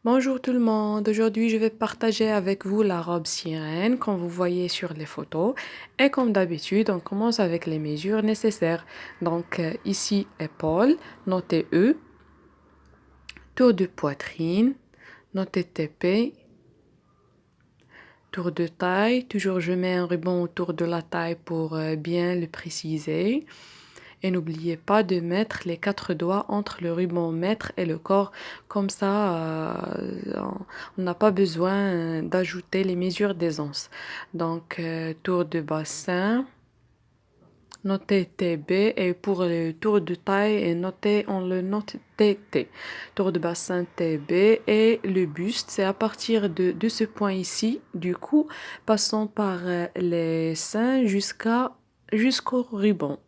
Bonjour tout le monde, aujourd'hui je vais partager avec vous la robe sirène comme vous voyez sur les photos et comme d'habitude on commence avec les mesures nécessaires. Donc ici épaule, notez E, tour de poitrine, notez TP, tour de taille, toujours je mets un ruban autour de la taille pour bien le préciser. Et n'oubliez pas de mettre les 4 doigts entre le ruban mètre et le corps. Comme ça, on n'a pas besoin d'ajouter les mesures des anses. Donc, tour de bassin, notez TB. Et pour le tour de taille, on le note TT. Tour de bassin TB. Et le buste, c'est à partir de ce point ici, du cou, passant par les seins jusqu'au ruban.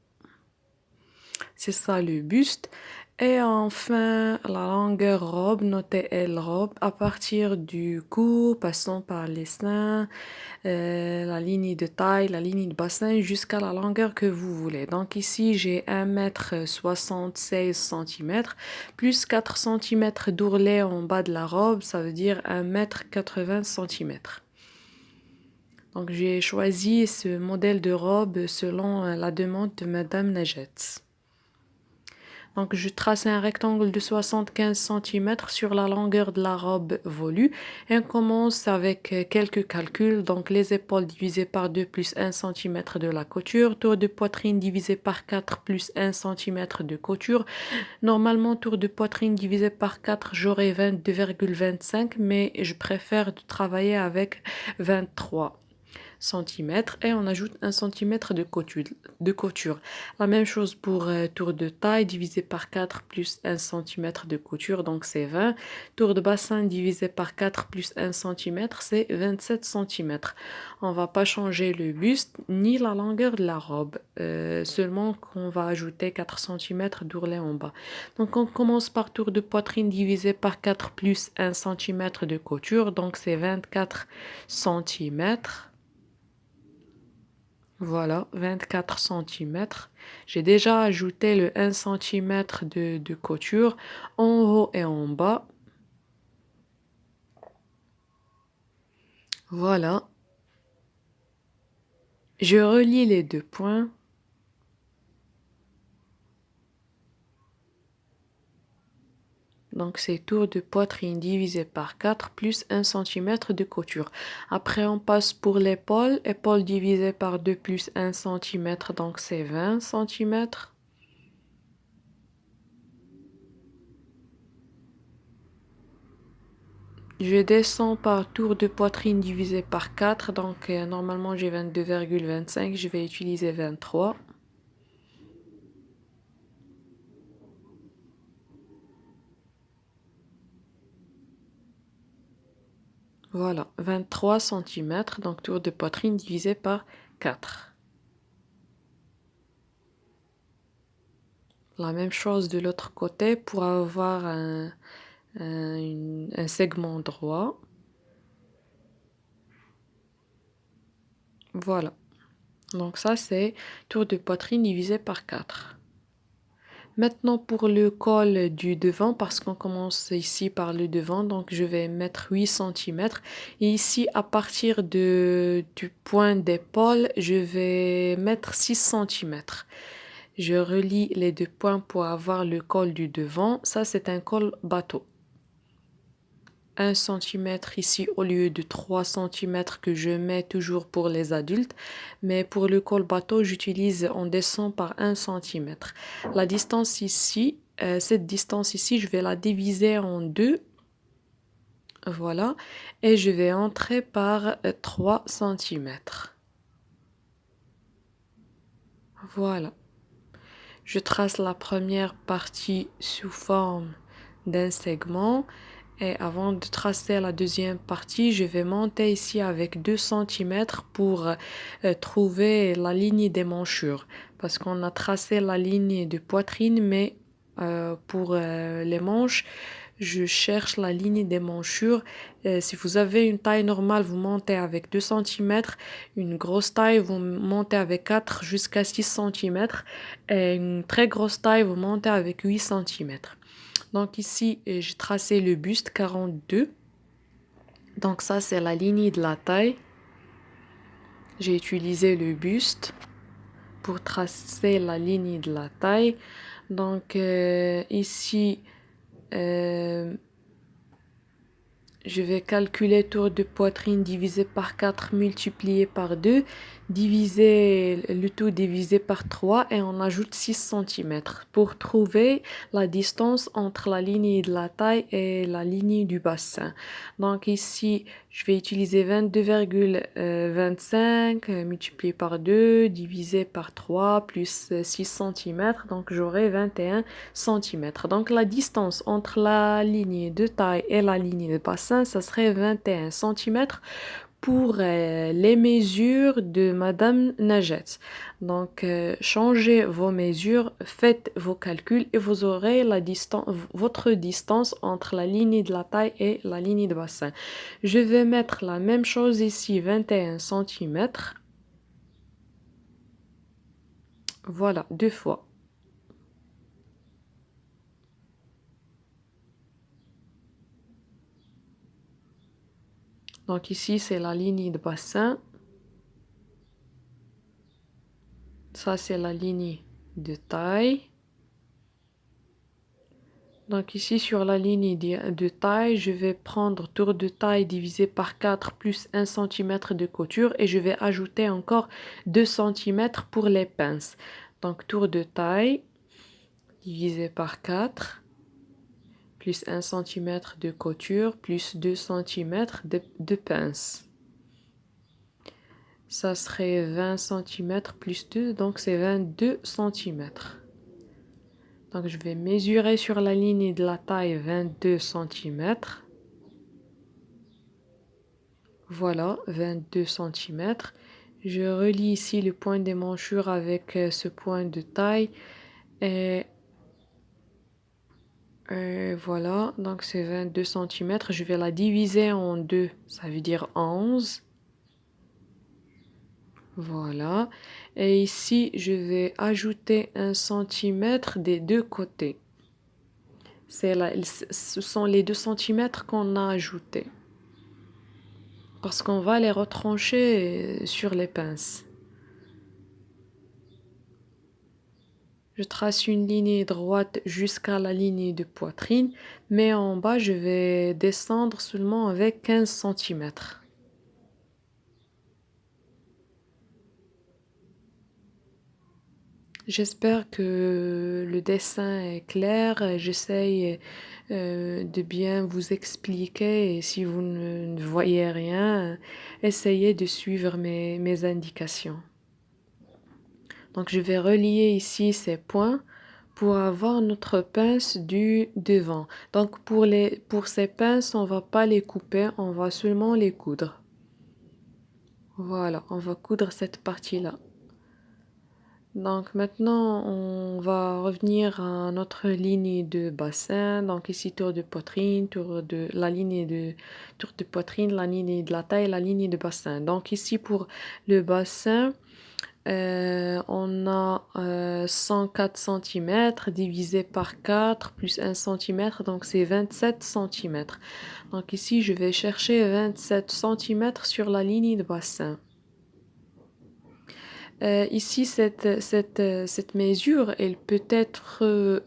C'est ça le buste. Et enfin, la longueur robe, notez L robe, à partir du cou, passant par les seins, la ligne de taille, la ligne de bassin, jusqu'à la longueur que vous voulez. Donc ici, j'ai 1,76 m, plus 4 cm d'ourlet en bas de la robe, ça veut dire 1,80 m. Donc j'ai choisi ce modèle de robe selon la demande de Madame Najet. Donc, je trace un rectangle de 75 cm sur la longueur de la robe volue et on commence avec quelques calculs. Donc, les épaules divisées par 2 plus 1 cm de la couture, tour de poitrine divisé par 4 plus 1 cm de couture. Normalement, tour de poitrine divisé par 4, j'aurai 22,25 mais je préfère travailler avec 23 cm et on ajoute 1 cm de couture. La même chose pour tour de taille divisé par 4 plus 1 cm de couture, donc c'est 20. Tour de bassin divisé par 4 plus 1 cm, c'est 27 cm. On va pas changer le buste ni la longueur de la robe, seulement qu'on va ajouter 4 cm d'ourlet en bas. Donc on commence par tour de poitrine divisé par 4 plus 1 cm de couture, donc c'est 24 cm. Voilà, 24 cm. J'ai déjà ajouté le 1 cm de couture en haut et en bas. Voilà. Je relie les deux points. Donc c'est tour de poitrine divisé par 4 plus 1 cm de couture. Après on passe pour l'épaule. Épaule divisé par 2 plus 1 cm, donc c'est 20 cm. Je descends par tour de poitrine divisé par 4, donc normalement j'ai 22,25, je vais utiliser 23. Voilà, 23 cm, donc tour de poitrine divisé par 4. La même chose de l'autre côté pour avoir un segment droit. Voilà, donc ça c'est tour de poitrine divisé par 4. Maintenant pour le col du devant, parce qu'on commence ici par le devant, donc je vais mettre 8 cm. Et ici, à partir du point d'épaule, je vais mettre 6 cm. Je relie les deux points pour avoir le col du devant. Ça, c'est un col bateau. 1 cm ici au lieu de 3 cm que je mets toujours pour les adultes. Mais pour le col bateau, on descend par 1 cm. La distance ici, cette distance ici, je vais la diviser en deux. Voilà. Et je vais entrer par 3 cm. Voilà. Je trace la première partie sous forme d'un segment. Et avant de tracer la deuxième partie, je vais monter ici avec 2 cm pour trouver la ligne des manchures. Parce qu'on a tracé la ligne de poitrine, mais pour les manches, je cherche la ligne des manchures. Si vous avez une taille normale, vous montez avec 2 centimètres. Une grosse taille, vous montez avec 4 jusqu'à 6 centimètres. Et une très grosse taille, vous montez avec 8 centimètres. Donc ici, j'ai tracé le buste 42. Donc ça, c'est la ligne de la taille. J'ai utilisé le buste pour tracer la ligne de la taille. Donc ici, je vais calculer tour de poitrine divisé par 4 multiplié par 2, diviser le tout divisé par 3 et on ajoute 6 centimètres pour trouver la distance entre la ligne de la taille et la ligne du bassin. Donc ici, je vais utiliser 22,25 multiplié par 2 divisé par 3 plus 6 centimètres. Donc j'aurai 21 centimètres. Donc la distance entre la ligne de taille et la ligne de bassin, ça serait 21 centimètres pour les mesures de Madame Najet. Donc changez vos mesures, faites vos calculs et vous aurez votre distance entre la ligne de la taille et la ligne de bassin. Je vais mettre la même chose ici, 21 centimètres. Voilà, 2 fois. Donc ici, c'est la ligne de bassin. Ça, c'est la ligne de taille. Donc ici, sur la ligne de taille, je vais prendre tour de taille divisé par 4 plus 1 cm de couture et je vais ajouter encore 2 cm pour les pinces. Donc tour de taille divisé par 4 plus 1 cm de couture plus 2 cm de pince. Ça serait 20 cm plus 2, donc c'est 22 cm. Donc je vais mesurer sur la ligne de la taille 22 cm. Voilà, 22 cm. Je relie ici le point des manchures avec ce point de taille. Et voilà, donc c'est 22 cm. Je vais la diviser en deux, ça veut dire 11. Voilà. Et ici, je vais ajouter 1 cm des deux côtés. Ce sont les 2 cm qu'on a ajoutés. Parce qu'on va les retrancher sur les pinces. Je trace une ligne droite jusqu'à la ligne de poitrine, mais en bas, je vais descendre seulement avec 15 cm. J'espère que le dessin est clair. J'essaye de bien vous expliquer et si vous ne voyez rien, essayez de suivre mes indications. Donc je vais relier ici ces points pour avoir notre pince du devant. Donc pour ces pinces, on va pas les couper, on va seulement les coudre. Voilà, on va coudre cette partie-là. Donc maintenant, on va revenir à notre ligne de bassin. Donc ici, tour de poitrine, tour de poitrine, la ligne de la taille, la ligne de bassin. Donc ici, pour le bassin, on a 104 cm divisé par 4 plus 1 cm, donc c'est 27 cm. Donc ici, je vais chercher 27 cm sur la ligne de bassin. Ici, cette mesure, elle peut être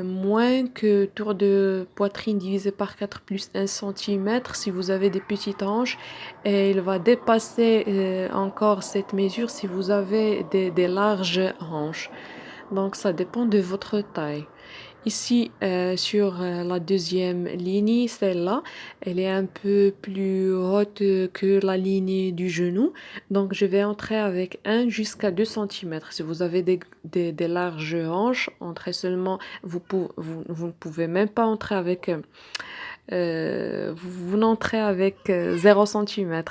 moins que tour de poitrine divisé par 4 plus 1 cm si vous avez des petites hanches. Et il va dépasser encore cette mesure si vous avez des larges hanches. Donc, ça dépend de votre taille. Ici, sur la deuxième ligne, celle-là, elle est un peu plus haute que la ligne du genou. Donc, je vais entrer avec 1 jusqu'à 2 cm. Si vous avez des larges hanches, entrez seulement, vous ne pouvez même pas entrer avec... vous n'entrez avec 0 cm.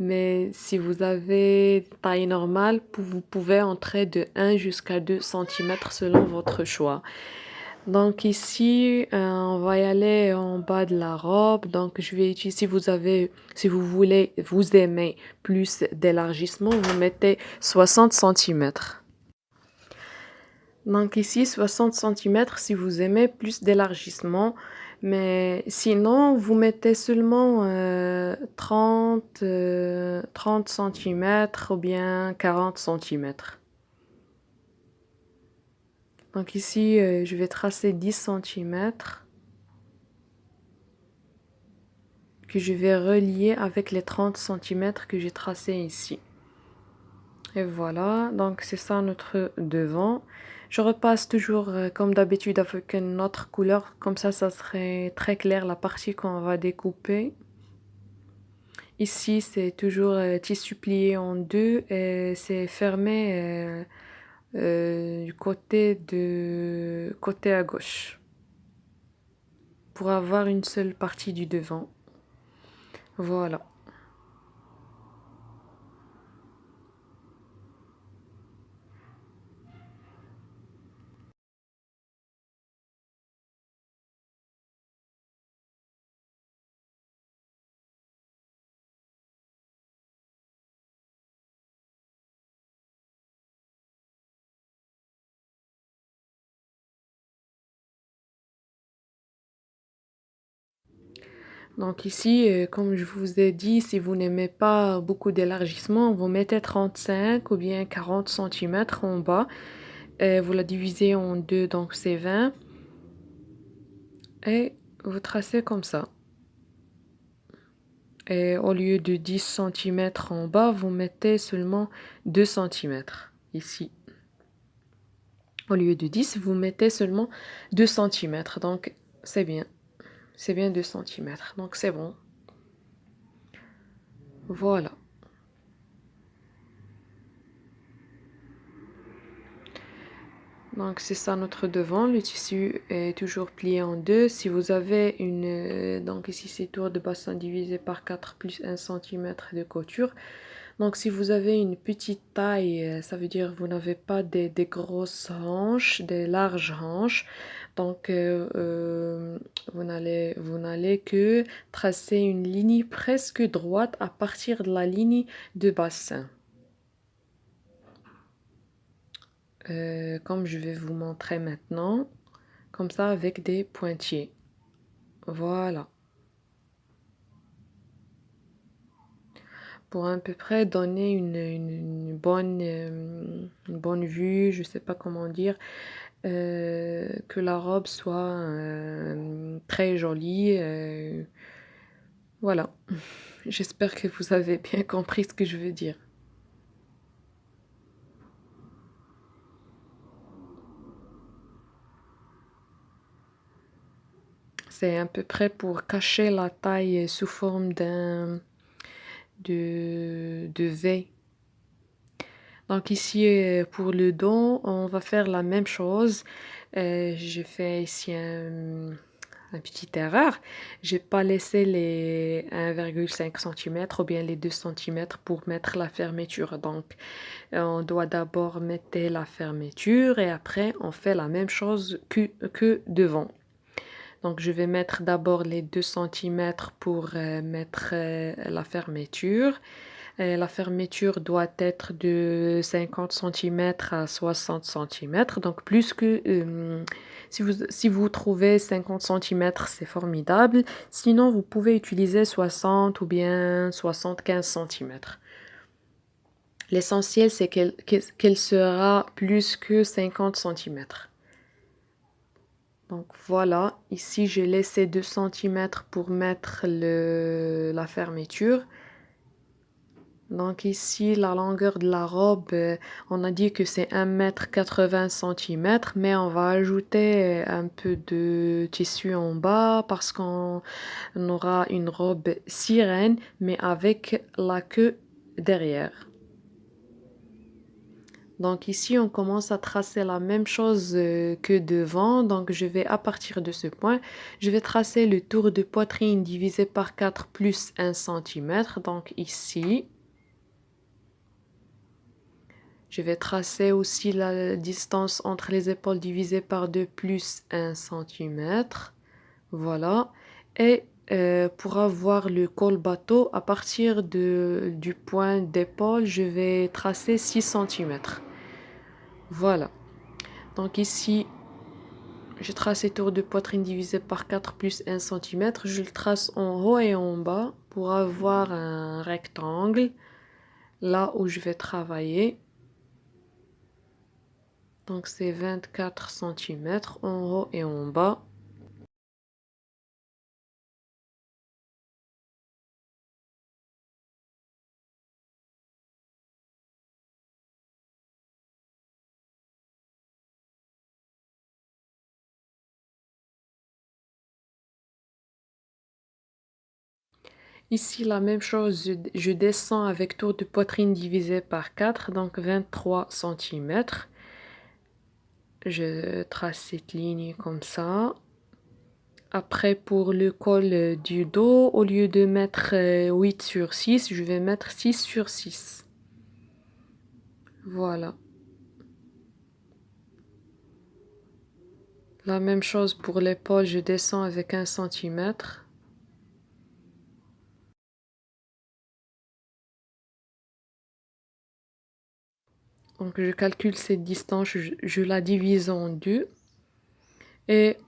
Mais si vous avez taille normale, vous pouvez entrer de 1 jusqu'à 2 cm selon votre choix. Donc ici, on va y aller en bas de la robe. Donc je vais utiliser, si vous voulez, vous aimez plus d'élargissement, vous mettez 60 centimètres. Donc ici, 60 centimètres si vous aimez plus d'élargissement. Mais sinon, vous mettez seulement 30 centimètres ou bien 40 centimètres. Donc ici, je vais tracer 10 centimètres que je vais relier avec les 30 centimètres que j'ai tracés ici. Et voilà, donc c'est ça notre devant. Je repasse toujours comme d'habitude avec une autre couleur, comme ça serait très clair la partie qu'on va découper. Ici c'est toujours tissu plié en deux et c'est fermé du côté à gauche pour avoir une seule partie du devant. Voilà. Donc ici, comme je vous ai dit, si vous n'aimez pas beaucoup d'élargissement, vous mettez 35 ou bien 40 centimètres en bas. Et vous la divisez en deux, donc c'est 20. Et vous tracez comme ça. Et au lieu de 10 centimètres en bas, vous mettez seulement 2 centimètres ici. Au lieu de 10, vous mettez seulement 2 centimètres. Donc c'est bien. C'est bien 2 centimètres. Donc c'est bon. Voilà. Donc c'est ça notre devant. Le tissu est toujours plié en deux. Si vous avez donc ici c'est tour de bassin divisé par 4 plus 1 cm de couture. Donc si vous avez une petite taille, ça veut dire vous n'avez pas des grosses hanches, des larges hanches. Donc vous n'allez que tracer une ligne presque droite à partir de la ligne de bassin. Comme je vais vous montrer maintenant, comme ça avec des pointillés. Voilà. Pour à peu près donner une bonne vue, je sais pas comment dire, que la robe soit très jolie. Voilà. J'espère que vous avez bien compris ce que je veux dire. C'est à peu près pour cacher la taille sous forme de V. Donc ici, pour le dos, on va faire la même chose. J'ai fait ici un petit erreur. J'ai pas laissé les 1,5 cm ou bien les 2 cm pour mettre la fermeture. Donc, on doit d'abord mettre la fermeture et après, on fait la même chose que devant. Donc, je vais mettre d'abord les 2 cm pour mettre la fermeture. La fermeture doit être de 50 cm à 60 cm. Donc, plus que... si vous trouvez 50 cm, c'est formidable. Sinon, vous pouvez utiliser 60 ou bien 75 cm. L'essentiel, c'est qu'elle sera plus que 50 cm. Donc voilà, ici j'ai laissé 2 cm pour mettre la fermeture. Donc ici, la longueur de la robe, on a dit que c'est 1,80 m, mais on va ajouter un peu de tissu en bas parce qu'on aura une robe sirène, mais avec la queue derrière. Donc ici, on commence à tracer la même chose que devant. Donc je vais, à partir de ce point, je vais tracer le tour de poitrine divisé par 4 plus 1 cm. Donc ici, Je vais tracer aussi la distance entre les épaules divisée par 2 plus 1 centimètre. Voilà. Et pour avoir le col bateau, à partir du point d'épaule, je vais tracer 6 centimètres. Voilà. Donc ici, je trace le tour de poitrine divisé par 4 plus 1 centimètre. Je le trace en haut et en bas pour avoir un rectangle là où je vais travailler. Donc c'est 24 centimètres en haut et en bas. Ici, la même chose, je descends avec tour de poitrine divisé par 4, donc 23 centimètres. Je trace cette ligne comme ça. Après, pour le col du dos, au lieu de mettre 8 sur 6, je vais mettre 6 sur 6. Voilà. La même chose pour l'épaule, je descends avec 1 centimètre. Donc je calcule cette distance, je la divise en deux. Et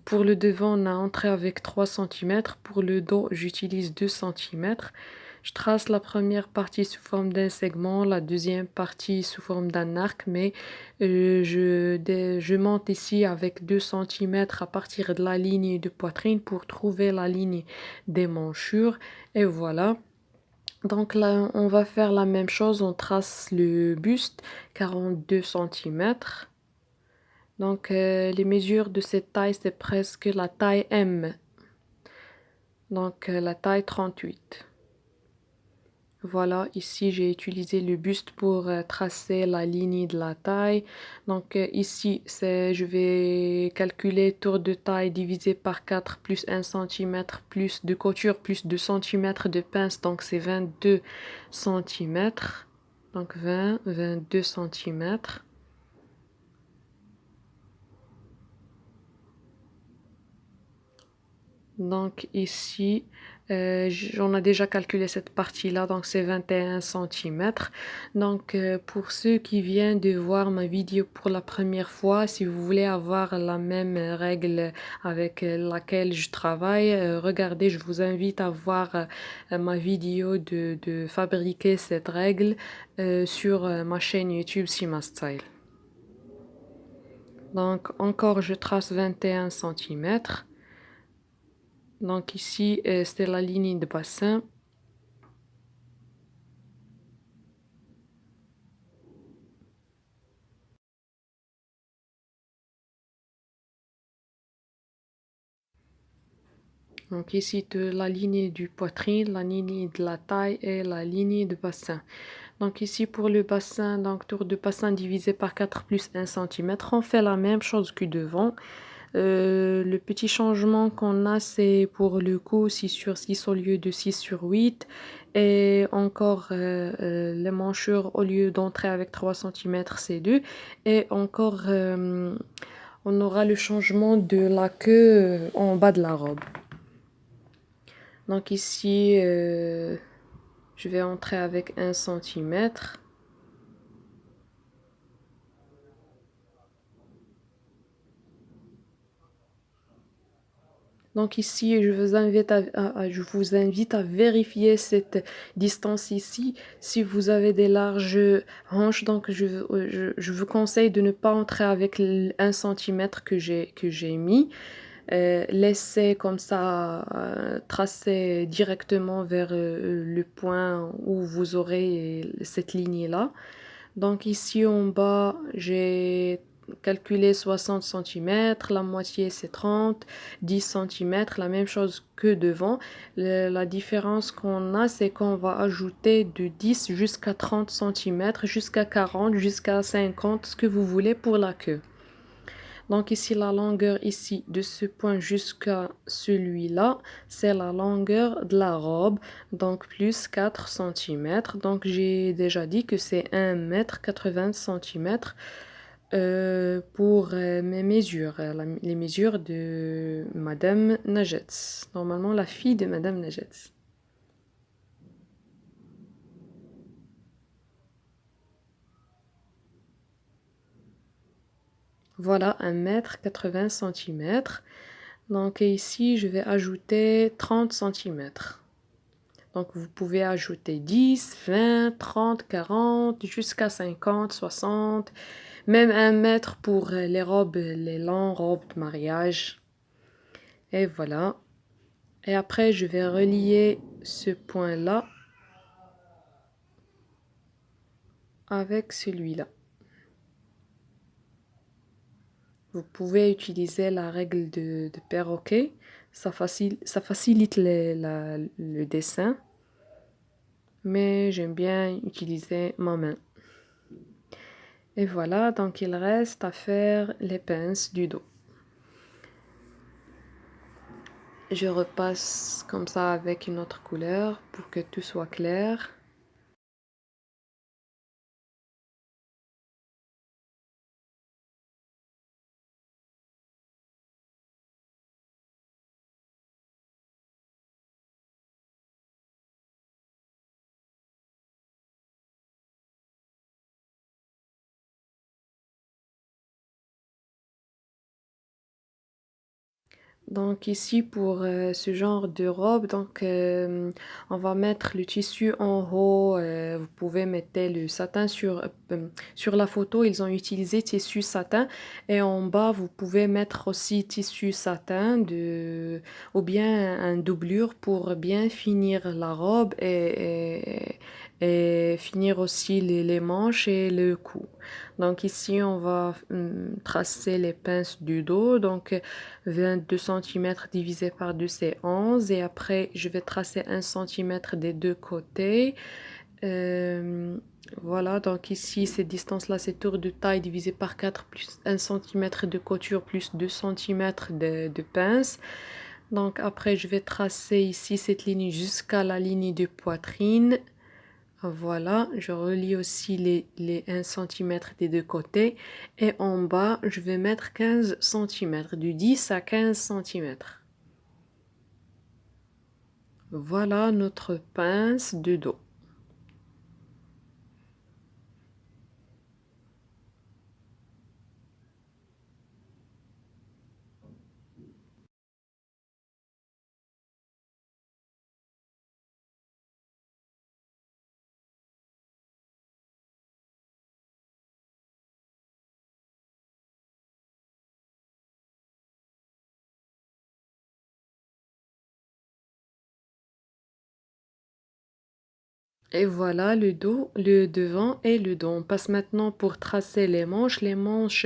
pour le devant, on a entré avec 3 centimètres. Pour le dos, j'utilise 2 centimètres. Je trace la première partie sous forme d'un segment, la deuxième partie sous forme d'un arc, mais je monte ici avec 2 centimètres à partir de la ligne de poitrine pour trouver la ligne des manchures. Et voilà. Donc là, on va faire la même chose, on trace le buste, 42 centimètres. Donc les mesures de cette taille, c'est presque la taille M. Donc la taille 38. Voilà, ici j'ai utilisé le buste pour tracer la ligne de la taille. Donc ici, je vais calculer tour de taille divisé par 4 plus 1 cm plus de couture plus 2 cm de pince. Donc c'est 22 cm. Donc 22 cm. Donc ici, on a déjà calculé cette partie-là, donc c'est 21 centimètres. Donc pour ceux qui viennent de voir ma vidéo pour la première fois, si vous voulez avoir la même règle avec laquelle je travaille, regardez, je vous invite à voir ma vidéo de fabriquer cette règle sur ma chaîne YouTube Sima Style. Donc encore, je trace 21 centimètres. Donc ici, c'est la ligne de bassin. Donc ici, la ligne du poitrine, la ligne de la taille et la ligne de bassin. Donc ici, pour le bassin, donc tour de bassin divisé par 4 plus 1 cm, on fait la même chose que devant. Le petit changement qu'on a, c'est pour le cou 6 sur 6 au lieu de 6 sur 8. Et encore les manchures, au lieu d'entrer avec 3 cm, c'est 2. Et encore, on aura le changement de la queue en bas de la robe. Donc ici, je vais entrer avec 1 centimètre. Donc ici, je vous invite à vérifier cette distance ici. Si vous avez des larges hanches, donc je vous conseille de ne pas entrer avec 1 centimètre que j'ai mis. Laissez comme ça tracer directement vers le point où vous aurez cette ligne-là. Donc ici en bas, j'ai calculé 60 cm, la moitié c'est 30, 10 cm, la même chose que devant. La différence qu'on a, c'est qu'on va ajouter de 10 jusqu'à 30 cm, jusqu'à 40, jusqu'à 50, ce que vous voulez pour la queue. Donc ici, la longueur ici, de ce point jusqu'à celui-là, c'est la longueur de la robe, donc plus 4 centimètres. Donc j'ai déjà dit que c'est 1 m 80 cm pour mes mesures, les mesures de Madame Najetz. Normalement, la fille de Madame Najetz. Voilà, 1 m 80 cm. Donc ici, je vais ajouter 30 centimètres. Donc vous pouvez ajouter 10, 20, 30, 40, jusqu'à 50, 60, même 1 mètre pour les robes, les longues robes de mariage. Et voilà. Et après, je vais relier ce point-là avec celui-là. Vous pouvez utiliser la règle de perroquet. Ça facilite le dessin. Mais j'aime bien utiliser ma main. Et voilà, donc il reste à faire les pinces du dos. Je repasse comme ça avec une autre couleur pour que tout soit clair. Donc ici pour ce genre de robe, donc on va mettre le tissu en haut. Vous pouvez mettre le satin sur la photo. Ils ont utilisé tissu satin et en bas vous pouvez mettre aussi tissu satin ou bien un doublure pour bien finir la robe et finir aussi les manches et le cou. Donc ici on va tracer les pinces du dos. Donc 22 centimètres divisé par 2, c'est 11. Et après, je vais tracer 1 centimètre des deux côtés. Euh, voilà, donc ici, cette distance-là, c'est tour de taille divisé par 4 plus 1 centimètre de couture plus 2 centimètres de pince. Donc après, je vais tracer ici cette ligne jusqu'à la ligne de poitrine. Voilà, je relie aussi les 1 centimètre des deux côtés. Et en bas, je vais mettre 15 centimètres, du 10 à 15 centimètres. Voilà notre pince de dos. Et voilà le dos, le devant et le dos. On passe maintenant pour tracer les manches. Les manches,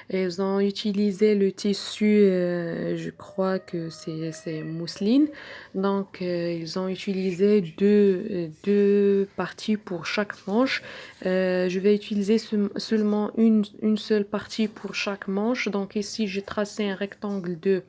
elles ont utilisé le tissu, je crois que c'est mousseline. Donc, ils ont utilisé deux parties pour chaque manche. Je vais utiliser seulement une seule partie pour chaque manche. Donc ici, j'ai tracé un rectangle de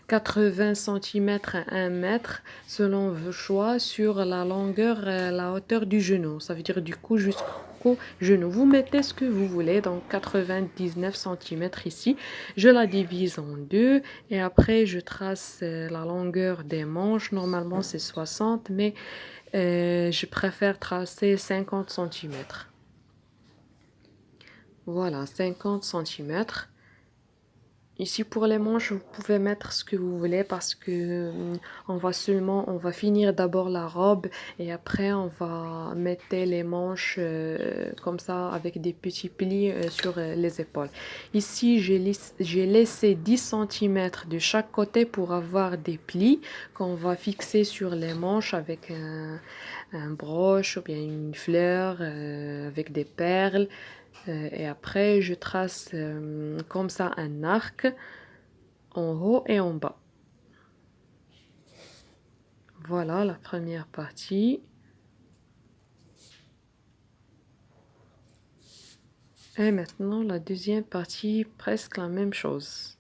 80 centimètres à 1 mètre selon vos choix sur la longueur, la hauteur du genou. Ça veut dire du cou jusqu'au genou. Vous mettez ce que vous voulez, donc 99 centimètres ici. Je la divise en deux et après je trace la longueur des manches. Normalement c'est 60, mais je préfère tracer 50 centimètres. Voilà, 50 centimètres. Ici pour les manches, vous pouvez mettre ce que vous voulez parce que on va finir d'abord la robe et après on va mettre les manches comme ça avec des petits plis sur les épaules. Ici, j'ai laissé 10 centimètres de chaque côté pour avoir des plis qu'on va fixer sur les manches avec un broche ou bien une fleur avec des perles. Et après, je trace comme ça un arc en haut et en bas. Voilà la première partie. Et maintenant, la deuxième partie, presque la même chose.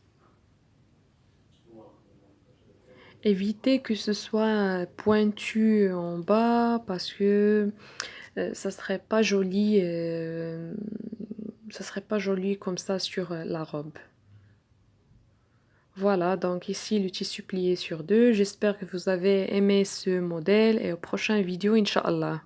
Évitez que ce soit pointu en bas parce que ça serait pas joli, ça serait pas joli comme ça sur la robe. Voilà, donc ici le tissu plié sur deux. J'espère que vous avez aimé ce modèle et au prochain vidéo, Inch'Allah.